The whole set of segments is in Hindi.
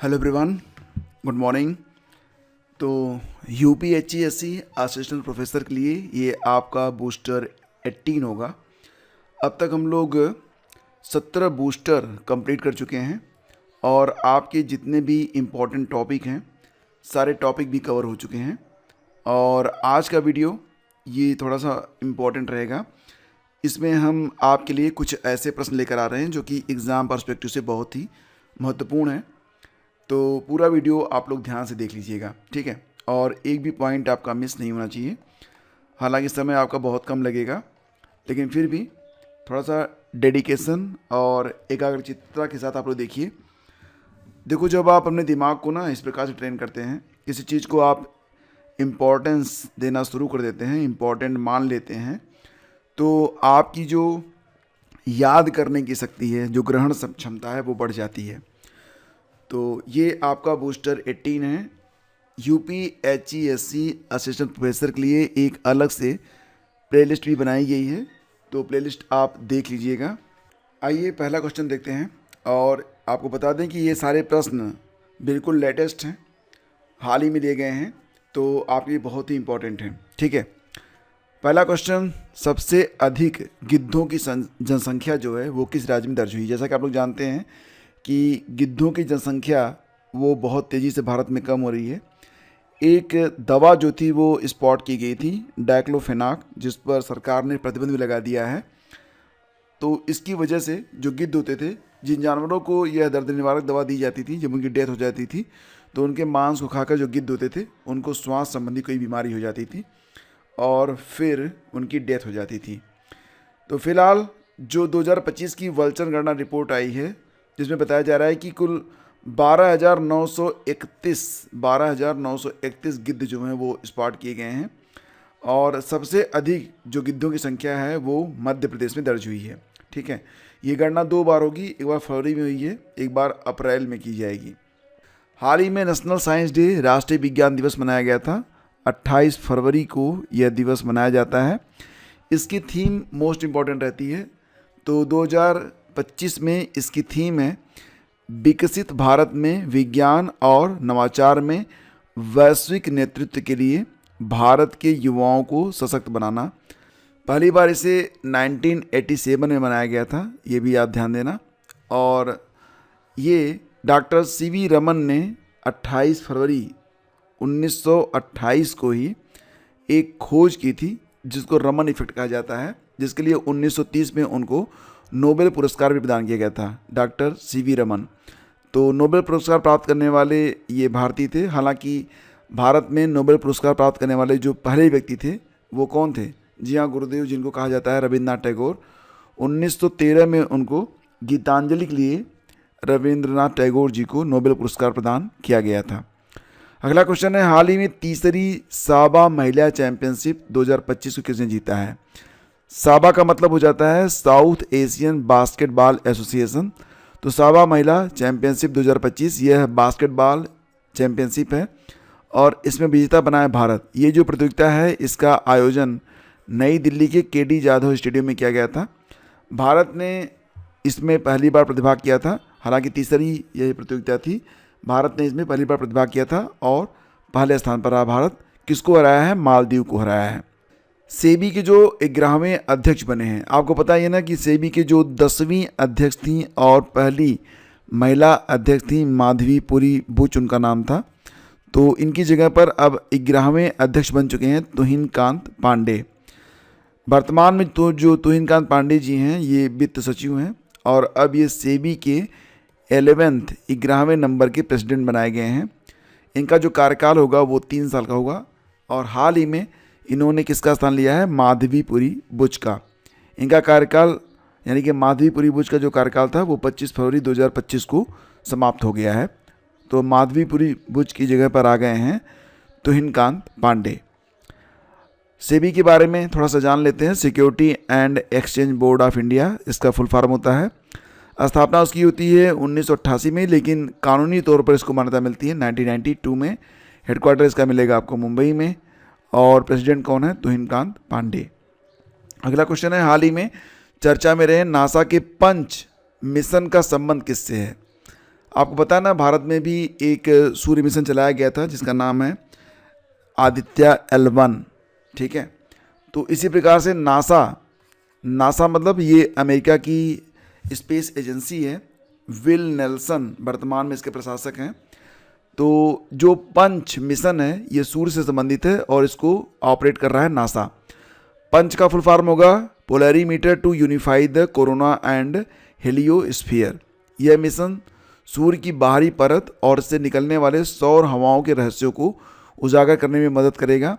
Hello everyone, good morning. तो यूपीएचईएससी असिस्टेंट प्रोफेसर के लिए ये आपका बूस्टर 18 होगा। अब तक हम लोग 17 बूस्टर कंप्लीट कर चुके हैं और आपके जितने भी इम्पोर्टेंट टॉपिक हैं सारे टॉपिक भी कवर हो चुके हैं। और आज का वीडियो ये थोड़ा सा इम्पोर्टेंट रहेगा। इसमें हम आपके लिए कुछ ऐसे प्रश्न लेकर आ रहे हैं जो कि एग्ज़ाम पर्सपेक्टिव से बहुत ही महत्वपूर्ण है। तो पूरा वीडियो आप लोग ध्यान से देख लीजिएगा, ठीक है। और एक भी पॉइंट आपका मिस नहीं होना चाहिए। हालांकि समय आपका बहुत कम लगेगा, लेकिन फिर भी थोड़ा सा डेडिकेशन और एकाग्रचित्तता के साथ आप लोग देखिए। देखो, जब आप अपने दिमाग को ना इस प्रकार से ट्रेन करते हैं, किसी चीज़ को आप इम्पोर्टेंस देना शुरू कर देते हैं, इम्पोर्टेंट मान लेते हैं, तो आपकी जो याद करने की शक्ति है, जो ग्रहण क्षमता है, वो बढ़ जाती है। तो ये आपका बूस्टर 18 है। यूपीएचईएससी असिस्टेंट प्रोफेसर के लिए एक अलग से प्लेलिस्ट भी बनाई गई है, तो प्लेलिस्ट आप देख लीजिएगा। आइए पहला क्वेश्चन देखते हैं। और आपको बता दें कि ये सारे प्रश्न बिल्कुल लेटेस्ट हैं, हाल ही में दिए गए हैं, तो आपके लिए बहुत ही इम्पोर्टेंट हैं, ठीक है। पहला क्वेश्चन, सबसे अधिक गिद्धों की जनसंख्या जो है वो किस राज्य में दर्ज हुई? जैसा कि आप लोग जानते हैं कि गिद्धों की जनसंख्या वो बहुत तेज़ी से भारत में कम हो रही है। एक दवा जो थी वो स्पॉट की गई थी, डाइक्लोफेनाक, जिस पर सरकार ने प्रतिबंध भी लगा दिया है। तो इसकी वजह से जो गिद्ध होते थे, जिन जानवरों को यह दर्द निवारक दवा दी जाती थी, जब उनकी डेथ हो जाती थी तो उनके मांस को खाकर जो गिद्ध होते थे उनको श्वास संबंधी कोई बीमारी हो जाती थी और फिर उनकी डेथ हो जाती थी। तो फिलहाल जो 2025 की वल्चर गणना रिपोर्ट आई है, जिसमें बताया जा रहा है कि कुल 12,931 गिद्ध जो हैं वो स्पॉट किए गए हैं। और सबसे अधिक जो गिद्धों की संख्या है वो मध्य प्रदेश में दर्ज हुई है, ठीक है। ये गणना 2 बार होगी, एक बार फरवरी में हुई है, एक बार अप्रैल में की जाएगी। हाल ही में नेशनल साइंस डे, राष्ट्रीय विज्ञान दिवस मनाया गया था। 28 फरवरी को यह दिवस मनाया जाता है। इसकी थीम मोस्ट इम्पॉर्टेंट रहती है। तो 2025 में इसकी थीम है विकसित भारत में विज्ञान और नवाचार में वैश्विक नेतृत्व के लिए भारत के युवाओं को सशक्त बनाना। पहली बार इसे 1987 में मनाया गया था, ये भी आप ध्यान देना। और ये डॉक्टर सीवी रमन ने 28 फरवरी 1928 को ही एक खोज की थी जिसको रमन इफेक्ट कहा जाता है, जिसके लिए 1930 में उनको नोबेल पुरस्कार भी प्रदान किया गया था, डॉक्टर सीवी रमन। तो नोबेल पुरस्कार प्राप्त करने वाले ये भारतीय थे। हालांकि भारत में नोबेल पुरस्कार प्राप्त करने वाले जो पहले व्यक्ति थे वो कौन थे? जी हाँ, गुरुदेव, जिनको कहा जाता है रविन्द्रनाथ टैगोर। 1913 में उनको गीतांजलि के लिए रविंद्रनाथ टैगोर जी को नोबेल पुरस्कार प्रदान किया गया था। अगला क्वेश्चन है, हाल ही में तीसरी साबा महिला चैंपियनशिप 2025 को किसने जीता है? साबा का मतलब हो जाता है साउथ एशियन बास्केटबॉल एसोसिएशन। तो साबा महिला चैंपियनशिप 2025 यह बास्केटबॉल चैंपियनशिप है और इसमें विजेता बना है भारत। ये जो प्रतियोगिता है इसका आयोजन नई दिल्ली के केडी जाधव स्टेडियम में किया गया था। भारत ने इसमें पहली बार प्रतिभाग किया था। हालांकि तीसरी यह प्रतियोगिता थी, भारत ने इसमें पहली बार प्रतिभाग किया था और पहले स्थान पर रहा भारत। किसको हराया है? मालदीव को हराया है। सेबी के जो 11वें अध्यक्ष बने हैं, आपको पता ही है ना कि सेबी के जो 10वीं अध्यक्ष थी और पहली महिला अध्यक्ष थी माधवीपुरी बुच, उनका नाम था। तो इनकी जगह पर अब 11वें अध्यक्ष बन चुके हैं तुहिन कांत पांडे। वर्तमान में तो जो तुहिन कांत पांडे जी हैं ये वित्त सचिव हैं और अब ये सेबी के 11वें नंबर के प्रेसिडेंट बनाए गए हैं। इनका जो कार्यकाल होगा वो 3 साल का होगा। और हाल ही में इन्होंने किसका स्थान लिया है? माधवीपुरी बुच का। इनका कार्यकाल यानी कि माधवीपुरी बुच का जो कार्यकाल था वो 25 फरवरी 2025 को समाप्त हो गया है। तो माधवीपुरी बुच की जगह पर आ गए हैं तुहिन कांत पांडे। सेबी के बारे में थोड़ा सा जान लेते हैं। Security and exchange board of India इसका फुल फॉर्म होता है। स्थापना उसकी होती है 1988 में, लेकिन कानूनी तौर पर इसको मान्यता मिलती है 1992 में। हेडक्वार्टर इसका मिलेगा आपको मुंबई में। और प्रेसिडेंट कौन है? तुहिन कांत पांडे। अगला क्वेश्चन है, हाल ही में चर्चा में रहे नासा के पंच मिशन का संबंध किससे है? आपको पता है ना, भारत में भी एक सूर्य मिशन चलाया गया था जिसका नाम है आदित्य L1, ठीक है। तो इसी प्रकार से नासा मतलब ये अमेरिका की स्पेस एजेंसी है। विल नेल्सन वर्तमान में इसके प्रशासक हैं। तो जो पंच मिशन है ये सूर्य से संबंधित है और इसको ऑपरेट कर रहा है नासा। पंच का फुल फॉर्म होगा polarimeter to unify the corona and heliosphere. यह मिशन सूर्य की बाहरी परत और इससे निकलने वाले सौर हवाओं के रहस्यों को उजागर करने में मदद करेगा।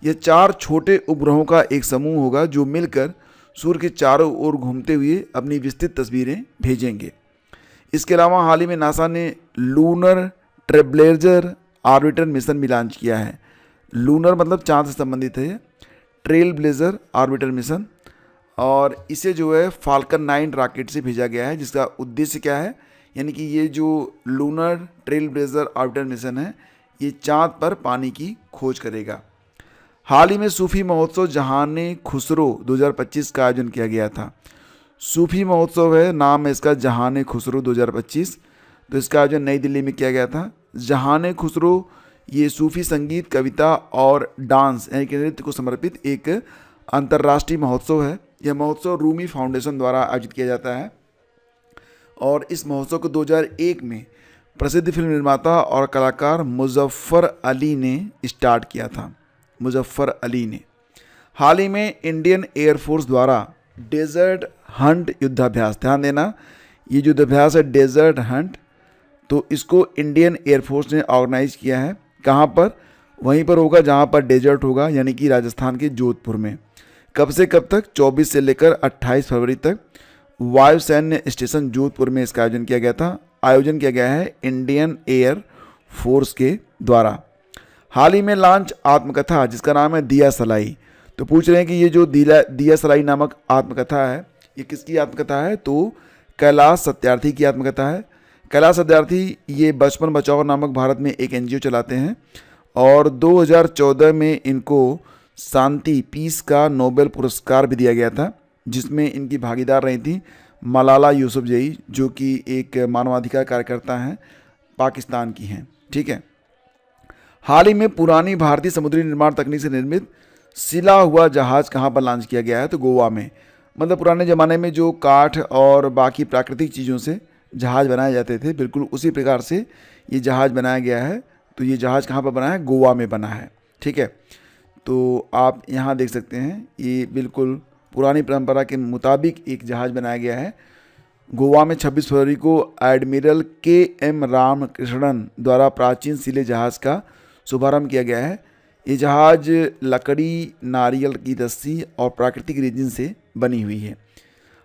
यह 4 छोटे उपग्रहों का एक समूह होगा जो मिलकर सूर्य के चारों ओर घूमते हुए अपनी विस्तृत तस्वीरें भेजेंगे। इसके अलावा हाल ही में नासा ने लूनर ट्रेलब्लेजर ऑर्बिटर मिशन भी लॉन्च किया है। लूनर मतलब चांद से संबंधित है, ट्रेल ब्लेजर ऑर्बिटर मिशन, और इसे जो है फाल्कन 9 रॉकेट से भेजा गया है, जिसका उद्देश्य क्या है, यानी कि ये जो lunar trail blazer orbiter mission है ये चांद पर पानी की खोज करेगा। हाल ही में सूफी महोत्सव जहान खुसरो 2025 का आयोजन किया गया था। सूफी महोत्सव है, नाम है इसका जहान खुसरो 2025। तो इसका आयोजन नई दिल्ली में किया गया था। जहान खुसरो ये सूफी संगीत, कविता और डांस यानी कि नृत्य को समर्पित एक अंतर्राष्ट्रीय महोत्सव है। यह महोत्सव रूमी फाउंडेशन द्वारा आयोजित किया जाता है और इस महोत्सव को 2001 में प्रसिद्ध फिल्म निर्माता और कलाकार मुजफ्फर अली ने स्टार्ट किया था। मुजफ्फर अली ने हाल ही में इंडियन एयरफोर्स द्वारा डेजर्ट हंट युद्धाभ्यास, ध्यान देना ये जो युद्धाभ्यास है डेजर्ट हंट, तो इसको इंडियन एयरफोर्स ने ऑर्गेनाइज किया है। कहाँ पर? वहीं पर होगा जहाँ पर डेजर्ट होगा, यानी कि राजस्थान के जोधपुर में। कब से कब तक? 24 से लेकर 28 फरवरी तक वायु सैन्य स्टेशन जोधपुर में इसका आयोजन किया गया था। आयोजन किया गया है इंडियन एयर फोर्स के द्वारा। हाल ही में लॉन्च आत्मकथा जिसका नाम है दिया सलाई। तो पूछ रहे हैं कि ये जो दिया सलाई नामक आत्मकथा है ये किसकी आत्मकथा है? तो कैलाश सत्यार्थी की आत्मकथा है। कैलाश सत्यार्थी ये बचपन बचाओ नामक भारत में एक NGO चलाते हैं और 2014 में इनको शांति पीस का नोबेल पुरस्कार भी दिया गया था, जिसमें इनकी भागीदार रही थी मलाला यूसुफजई, जो कि एक मानवाधिकार कार्यकर्ता हैं, पाकिस्तान की हैं, ठीक है। हाल ही में पुरानी भारतीय समुद्री निर्माण तकनीक से निर्मित सिला हुआ जहाज कहाँ पर लॉन्च किया गया है? तो गोवा में। मतलब पुराने ज़माने में जो काठ और बाकी प्राकृतिक चीज़ों से जहाज़ बनाए जाते थे, बिल्कुल उसी प्रकार से ये जहाज़ बनाया गया है। तो ये जहाज़ कहाँ पर बना है? गोवा में बना है, ठीक है। तो आप यहाँ देख सकते हैं ये बिल्कुल पुरानी परंपरा के मुताबिक एक जहाज़ बनाया गया है। गोवा में 26 फरवरी को एडमिरल KM रामकृष्णन द्वारा प्राचीन सिले जहाज़ का शुभारंभ किया गया है। ये जहाज़ लकड़ी, नारियल की रस्सी और प्राकृतिक रेजिन से बनी हुई है।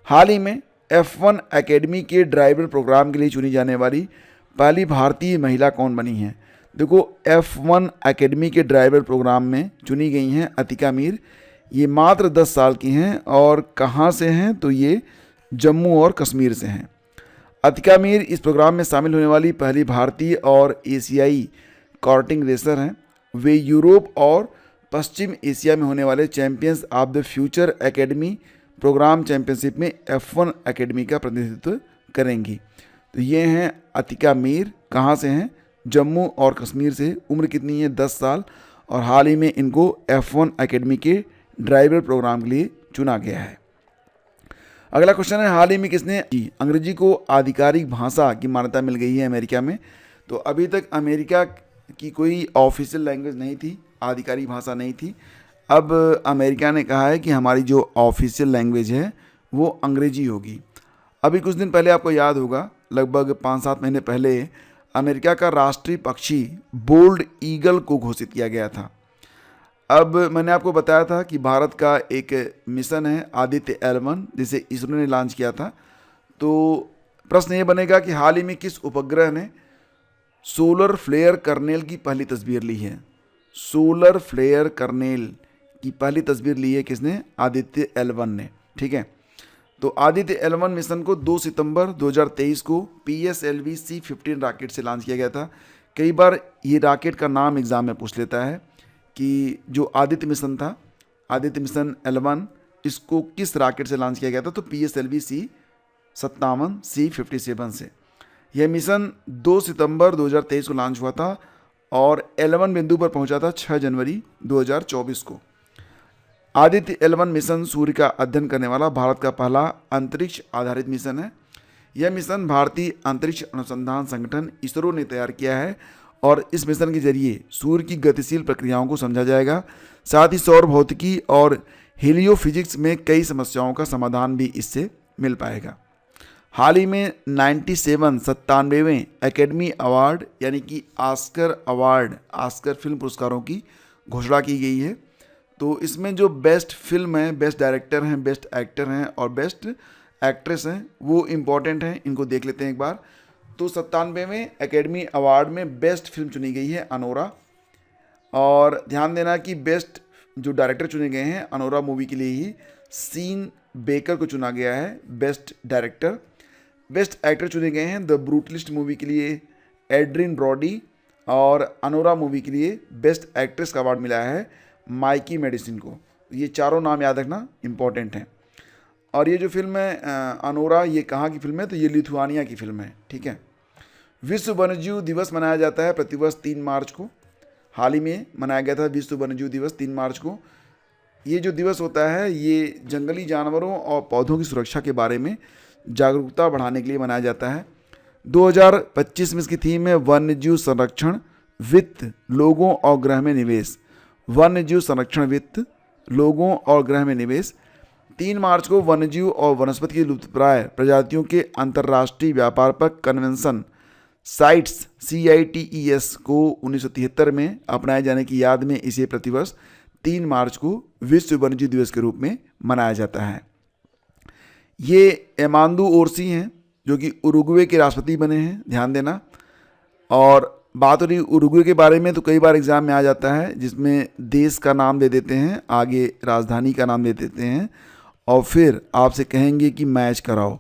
हाल ही में F1 एकेडमी के ड्राइवर प्रोग्राम के लिए चुनी जाने वाली पहली भारतीय महिला कौन बनी है? देखो F1 एकेडमी के ड्राइवर प्रोग्राम में चुनी गई हैं अतिका मीर। ये मात्र 10 साल की हैं और कहाँ से हैं? तो ये जम्मू और कश्मीर से हैं। अतिका मीर इस प्रोग्राम में शामिल होने वाली पहली भारतीय और एशियाई कार्टिंग रेसर हैं। वे यूरोप और पश्चिम एशिया में होने वाले champions of the future academy programme championship में F1 एकेडमी का प्रतिनिधित्व करेंगी। तो ये हैं अतिका मीर, कहाँ से हैं? जम्मू और कश्मीर से। उम्र कितनी है? 10 साल। और हाल ही में इनको F1 एकेडमी के ड्राइवर प्रोग्राम के लिए चुना गया है। अगला क्वेश्चन है, हाल ही में किसने अंग्रेजी को आधिकारिक भाषा की मान्यता मिल गई है अमेरिका में? तो अभी तक अमेरिका की कोई ऑफिशियल लैंग्वेज नहीं थी, आधिकारिक भाषा नहीं थी। अब अमेरिका ने कहा है कि हमारी जो ऑफिशियल लैंग्वेज है वो अंग्रेजी होगी। अभी कुछ दिन पहले आपको याद होगा, लगभग 5-7 महीने पहले अमेरिका का राष्ट्रीय पक्षी बोल्ड ईगल को घोषित किया गया था। अब मैंने आपको बताया था कि भारत का एक मिशन है आदित्य L1 जिसे इसरो ने लॉन्च किया था। तो प्रश्न ये बनेगा कि हाल ही में किस उपग्रह ने सोलर फ्लेयर कर्नेल की पहली तस्वीर ली है? सोलर फ्लेयर कर्नेल की पहली तस्वीर ली है किसने? आदित्य L1 ने, ठीक है। तो आदित्य L1 मिशन को 2 सितंबर 2023 को PSLV C-15 रॉकेट से लॉन्च किया गया था। कई बार ये रॉकेट का नाम एग्जाम में पूछ लेता है कि जो आदित्य मिशन था, आदित्य मिशन L1, इसको किस रॉकेट से लॉन्च किया गया था? तो PSLV C-57 C-57 से। यह मिशन 2 सितंबर 2023 को लॉन्च हुआ था और L1 बिंदु पर पहुंचा था 6 जनवरी 2024 को। आदित्य L1 मिशन सूर्य का अध्ययन करने वाला भारत का पहला अंतरिक्ष आधारित मिशन है। यह मिशन भारतीय अंतरिक्ष अनुसंधान संगठन इसरो ने तैयार किया है और इस मिशन के जरिए सूर्य की गतिशील प्रक्रियाओं को समझा जाएगा। साथ ही सौर भौतिकी और हीलियोफिजिक्स में कई समस्याओं का समाधान भी इससे मिल पाएगा। हाल ही में 97वें एकेडमी अवार्ड यानी कि ऑस्कर अवार्ड, ऑस्कर फिल्म पुरस्कारों की घोषणा की गई है। तो इसमें जो बेस्ट फिल्म है, बेस्ट डायरेक्टर हैं, बेस्ट एक्टर हैं और बेस्ट एक्ट्रेस हैं, वो इम्पॉर्टेंट हैं, इनको देख लेते हैं एक बार। तो 97वें एकेडमी अवार्ड में बेस्ट फिल्म चुनी गई है अनोरा। और ध्यान देना कि बेस्ट जो डायरेक्टर चुने गए हैं अनोरा मूवी के लिए ही सीन बेकर को चुना गया है बेस्ट डायरेक्टर। बेस्ट एक्टर चुने गए हैं द ब्रूटलिस्ट मूवी के लिए एड्रिन ब्रॉडी और अनोरा मूवी के लिए बेस्ट एक्ट्रेस का अवार्ड मिला है माइकी मेडिसिन को। ये चारों नाम याद रखना इम्पॉर्टेंट हैं। और ये जो फिल्म है अनोरा, ये कहाँ की फिल्म है? तो ये लिथुआनिया की फिल्म है, ठीक है। विश्व वन्यजीव दिवस मनाया जाता है प्रतिवर्ष 3 मार्च को। हाल ही में मनाया गया था विश्व वन्यजीव दिवस 3 मार्च को। ये जो दिवस होता है ये जंगली जानवरों और पौधों की सुरक्षा के बारे में जागरूकता बढ़ाने के लिए मनाया जाता है। 2025 में इसकी थीम है वन्यजीव संरक्षण वित्त लोगों और ग्रह में निवेश। वन्यजीव संरक्षण वित्त लोगों और ग्रह में निवेश। 3 मार्च को वन्यजीव और वनस्पति की लुप्तप्राय प्रजातियों के अंतर्राष्ट्रीय व्यापार पर कन्वेंशन साइट्स CITES को 1973 में अपनाए जाने की याद में इसे प्रतिवर्ष 3 मार्च को विश्व वन्यजीव दिवस के रूप में मनाया जाता है। ये एमांदू ओरसी हैं जो कि उरुग्वे के राष्ट्रपति बने हैं, ध्यान देना। और बात हो रही उरुग्वे के बारे में तो कई बार एग्जाम में आ जाता है, जिसमें देश का नाम दे देते हैं, आगे राजधानी का नाम दे देते हैं और फिर आपसे कहेंगे कि मैच कराओ।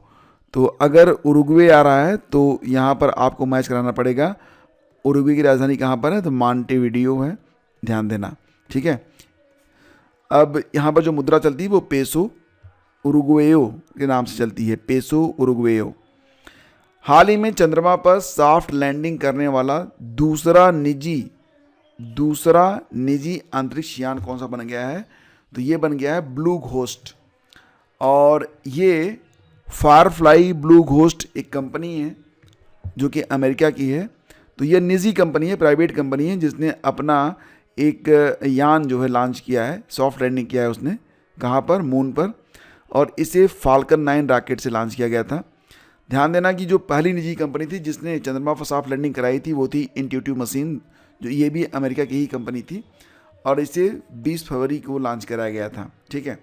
तो अगर उरुग्वे आ रहा है तो यहाँ पर आपको मैच कराना पड़ेगा। उरुग्वे की राजधानी कहाँ पर है? तो मॉन्टेविडियो है, ध्यान देना, ठीक है। अब यहाँ पर जो मुद्रा चलती है वो पेसो उरुग्वेयो के नाम से चलती है, पेसो उरुग्वेयो। हाल ही में चंद्रमा पर सॉफ्ट लैंडिंग करने वाला दूसरा निजी अंतरिक्ष यान कौन सा बन गया है? तो ये बन गया है ब्लू घोस्ट। और ये फायरफ्लाई ब्लू घोस्ट एक कंपनी है जो कि अमेरिका की है। तो ये निजी कंपनी है, प्राइवेट कंपनी है, जिसने अपना एक यान जो है लॉन्च किया है, सॉफ्ट लैंडिंग किया है उसने। कहाँ पर? मून पर। और इसे फाल्कन 9 रॉकेट से लॉन्च किया गया था। ध्यान देना कि जो पहली निजी कंपनी थी जिसने चंद्रमा पर सॉफ्ट लैंडिंग कराई थी वो थी इंट्यूटिव मशीन, जो ये भी अमेरिका की ही कंपनी थी और इसे 20 फरवरी को लॉन्च कराया गया था, ठीक है।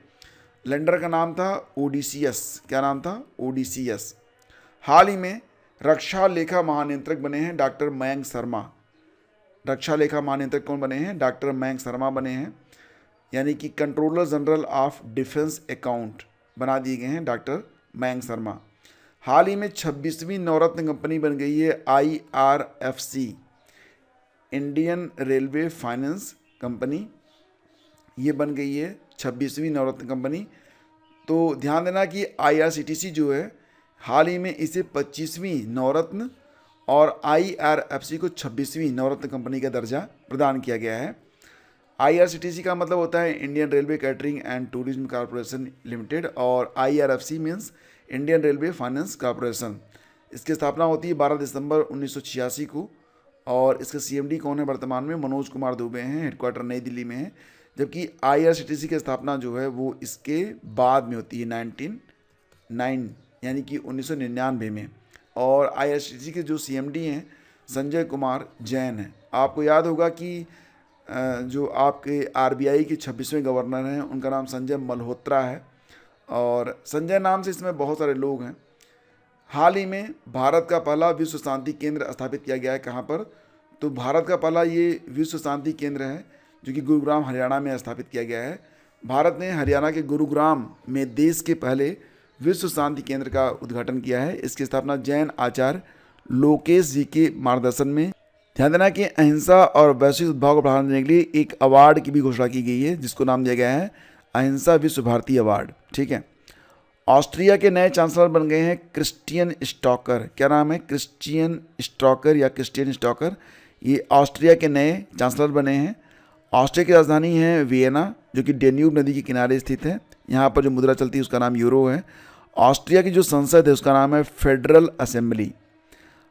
लैंडर का नाम था ओडिसियस। क्या नाम था? ओडिसियस। हाल ही में रक्षा लेखा महानियंत्रक बने हैं डॉक्टर मयंक शर्मा। रक्षा लेखा महानियंत्रक कौन बने हैं? डॉक्टर मयंक शर्मा बने हैं, यानी कि controller general of defence account बना दिए गए हैं डॉक्टर मयंक शर्मा। हाल ही में 26वीं नवरत्न कंपनी बन गई है IRFC, Indian railway finance company. ये बन गई है 26वीं नवरत्न कंपनी। तो ध्यान देना कि IRCTC जो है हाल ही में इसे 25वीं नवरत्न और IRFC को 26वीं नवरत्न कंपनी का दर्जा प्रदान किया गया है। IRCTC का मतलब होता है Indian railway catering and tourism corporation limited और IRFC means Indian railway finance corporation. इसकी स्थापना होती है 12 दिसंबर 1986 को और इसके CMD कौन है वर्तमान में? मनोज कुमार दुबे हैं, हेडक्वार्टर नई दिल्ली में है। जबकि IRCTC की स्थापना जो है वो इसके बाद में होती है 1999 यानी कि 1999 में। और IRCTC के जो CMD हैं संजय कुमार जैन हैं। आपको याद होगा कि जो आपके RBI के 26वें गवर्नर हैं उनका नाम संजय मल्होत्रा है और संजय नाम से इसमें बहुत सारे लोग हैं। हाल ही में भारत का पहला विश्व शांति केंद्र स्थापित किया गया है। कहाँ पर? तो भारत का पहला ये विश्व शांति केंद्र है जो कि गुरुग्राम हरियाणा में स्थापित किया गया है। भारत ने हरियाणा के गुरुग्राम में देश के पहले विश्व शांति केंद्र का उद्घाटन किया है। इसकी स्थापना जैन आचार्य लोकेश जी के मार्गदर्शन में। ध्यान देना कि अहिंसा और वैश्विक सद्भाव को बढ़ावा देने के लिए एक अवार्ड की भी घोषणा की गई है जिसको नाम दिया गया है अहिंसा विश्व भारती अवार्ड, ठीक है। ऑस्ट्रिया के नए चांसलर बन गए हैं क्रिस्टियन स्टॉकर। क्या नाम है? क्रिस्टियन स्टॉकर या क्रिस्टियन स्टॉकर। ये ऑस्ट्रिया के नए चांसलर बने हैं। ऑस्ट्रिया की राजधानी है वियना, जो कि डेन्यूब नदी के किनारे स्थित है। यहाँ पर जो मुद्रा चलती है उसका नाम यूरो है। ऑस्ट्रिया की जो संसद है उसका नाम है फेडरल असेंबली।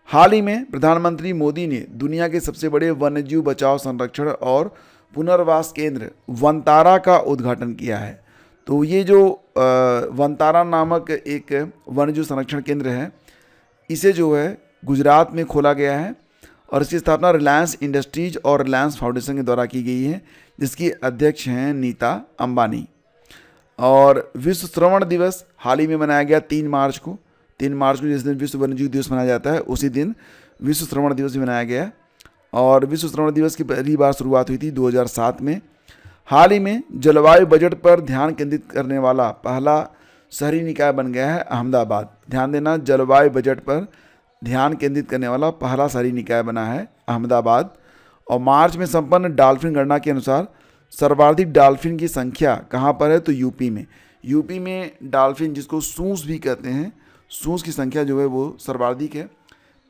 हाल ही में प्रधानमंत्री मोदी ने दुनिया के सबसे बड़े वन्यजीव बचाव, संरक्षण और पुनर्वास केंद्र वनतारा का उद्घाटन किया है। तो ये जो वनतारा नामक एक वन्यजीव संरक्षण केंद्र है, इसे जो है गुजरात में खोला गया है और इसकी स्थापना रिलायंस इंडस्ट्रीज और रिलायंस फाउंडेशन के द्वारा की गई है, जिसकी अध्यक्ष हैं नीता अंबानी। और विश्व श्रवण दिवस हाल ही में मनाया गया 3 मार्च को। 3 मार्च को जिस दिन विश्व वन्यजीव दिवस मनाया जाता है, उसी दिन विश्व श्रवण दिवस भी मनाया गया। और विश्व श्रवण दिवस की पहली बार शुरुआत हुई थी 2007 में। हाल ही में जलवायु बजट पर ध्यान केंद्रित करने वाला पहला शहरी निकाय बन गया है अहमदाबाद। ध्यान देना, जलवायु बजट पर ध्यान केंद्रित करने वाला पहला शहरी निकाय बना है अहमदाबाद। और मार्च में संपन्न डॉल्फिन गणना के अनुसार सर्वाधिक डॉल्फिन की संख्या कहाँ पर है? तो यूपी में। यूपी में डॉल्फिन, जिसको सूस भी कहते हैं, सूस की संख्या जो है वो सर्वाधिक है।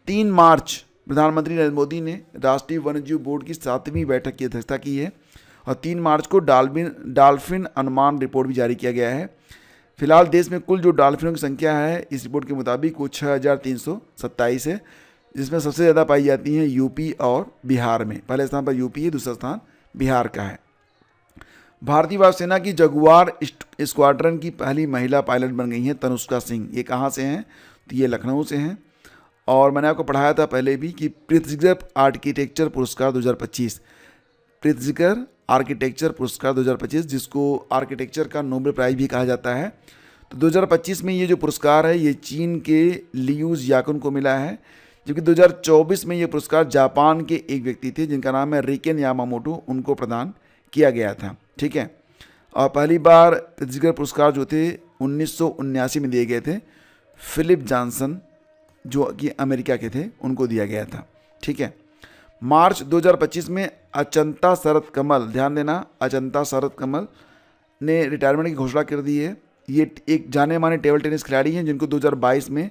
3 मार्च प्रधानमंत्री नरेंद्र मोदी ने राष्ट्रीय वन्यजीव बोर्ड की 7वीं बैठक की अध्यक्षता की है और 3 मार्च को डॉल्फिन अनुमान रिपोर्ट भी जारी किया गया है। फिलहाल देश में कुल जो डॉल्फिनों की संख्या है इस रिपोर्ट के मुताबिक वो 6327 है, जिसमें सबसे ज़्यादा पाई जाती हैं यूपी और बिहार में। पहले स्थान पर यूपी है, दूसरा स्थान बिहार का है। भारतीय वायुसेना की जगुआर स्क्वाड्रन की पहली महिला पायलट बन गई हैं तनुष्का सिंह। ये कहाँ से हैं? तो ये लखनऊ से हैं। और मैंने आपको पढ़ाया था पहले भी कि प्रित्जकर आर्किटेक्चर पुरस्कार 2025, प्रित्जकर आर्किटेक्चर पुरस्कार 2025, जिसको आर्किटेक्चर का नोबेल प्राइज भी कहा जाता है। तो 2025 में ये जो पुरस्कार है ये चीन के लियूज याकुन को मिला है, जबकि 2024 में ये पुरस्कार जापान के एक व्यक्ति थे जिनका नाम है रिकेन यामामोटो, उनको प्रदान किया गया था। ठीक है। और पहली बार प्रित्जकर पुरस्कार जो थे 1979 में दिए गए थे, फिलिप जॉनसन जो कि अमेरिका के थे उनको दिया गया था। ठीक है। मार्च 2025 में अचंता शरद कमल, ध्यान देना, अचंता शरद कमल ने रिटायरमेंट की घोषणा कर दी है। ये एक जाने माने टेबल टेनिस खिलाड़ी हैं जिनको 2022 में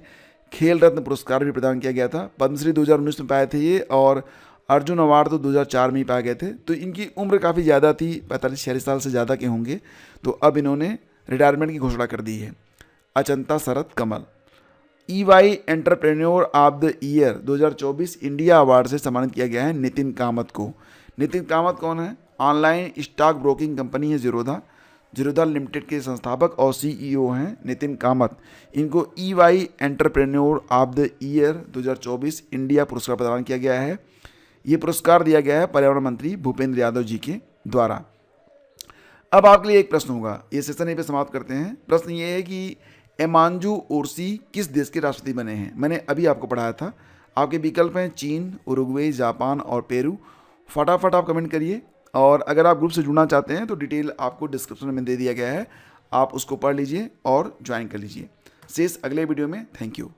खेल रत्न पुरस्कार भी प्रदान किया गया था। पद्मश्री 2019 में पाए थे ये, और अर्जुन अवार्ड तो 2004 में ही पाए गए थे। तो इनकी उम्र काफ़ी ज़्यादा थी, 45-46 साल से ज़्यादा के होंगे। तो अब इन्होंने रिटायरमेंट की घोषणा कर दी है। अचंता शरद कमल। EY entrepreneur of the year 2024 India award से सम्मानित किया गया है नितिन कामत को। नितिन कामत कौन है? ऑनलाइन स्टॉक ब्रोकिंग कंपनी है जीरोधा लिमिटेड के संस्थापक और CEO हैं नितिन कामत। इनको EY entrepreneur of the year 2024 India पुरस्कार प्रदान किया गया है। ये पुरस्कार दिया गया है पर्यावरण मंत्री भूपेंद्र यादव जी के द्वारा। अब आपके लिए एक प्रश्न होगा, ये सेशन यहीं पे समाप्त करते हैं। प्रश्न ये है कि एमांजू ओरसी किस देश के राष्ट्रपति बने हैं? मैंने अभी आपको पढ़ाया था। आपके विकल्प हैं चीन, उरुग्वे, जापान और पेरू। फटाफट आप कमेंट करिए, और अगर आप ग्रुप से जुड़ना चाहते हैं तो डिटेल आपको डिस्क्रिप्शन में दे दिया गया है, आप उसको पढ़ लीजिए और ज्वाइन कर लीजिए। शेष अगले वीडियो में। Thank you.